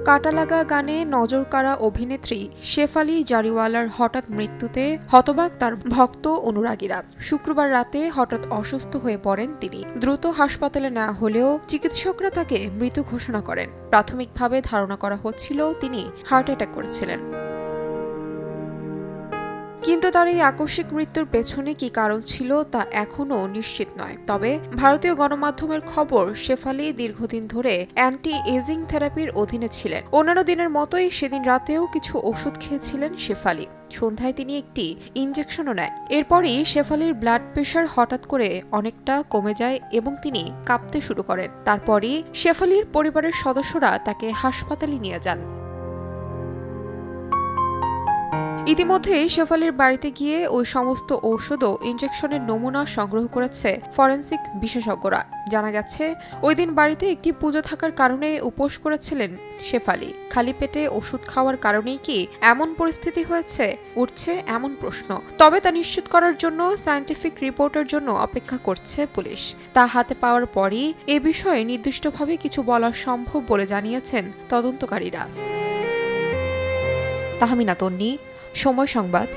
কাটালাগা গানে নজরকাড়া অভিনেত্রী শেফালি জারিওয়ালার হঠাৎ মৃত্যুতে হতবাক তার ভক্ত অনুরাগীরা। শুক্রবার রাতে হঠাৎ অসুস্থ হয়ে পড়েন তিনি। দ্রুত হাসপাতালে নেওয়া হলেও চিকিৎসকরা তাকে মৃত ঘোষণা করেন। প্রাথমিকভাবে ধারণা করা হচ্ছিল তিনি হার্ট অ্যাটাক করেছিলেন। কিন্তু তার এই আকস্মিক মৃত্যুর পেছনে কি কারণ ছিল তা এখনও নিশ্চিত নয়। তবে ভারতীয় গণমাধ্যমের খবর, শেফালি দীর্ঘদিন ধরে অ্যান্টি এজিং থেরাপির অধীনে ছিলেন। অন্যান্য দিনের মতোই সেদিন রাতেও কিছু ওষুধ খেয়েছিলেন শেফালি। সন্ধ্যায় তিনি একটি ইনজেকশনও নেন। এরপরই শেফালির ব্লাড প্রেশার হঠাৎ করে অনেকটা কমে যায় এবং তিনি কাঁপতে শুরু করেন। তারপরই শেফালির পরিবারের সদস্যরা তাকে হাসপাতালে নিয়ে যান। ইতিমধ্যে শেফালির বাড়িতে গিয়ে ওই সমস্ত ঔষধ ও ইনজেকশনের নমুনা সংগ্রহ করেছে ফরেনসিক বিশেষজ্ঞরা। জানা গেছে, ওই দিন বাড়িতে একটি পুজো থাকার কারণে উপোস করেছিলেন শেফালি। খালি পেটে ওষুধ খাওয়ার কারণেই কি এমন পরিস্থিতি হয়েছে, উঠছে এমন প্রশ্ন। তবে তা নিশ্চিত করার জন্য সায়েন্টিফিক রিপোর্টের জন্য অপেক্ষা করছে পুলিশ। তা হাতে পাওয়ার পরই এ বিষয়ে নির্দিষ্টভাবে কিছু বলা সম্ভব বলে জানিয়েছেন তদন্তকারীরা। তাহমিনা তন্নি, সময় সংবাদ।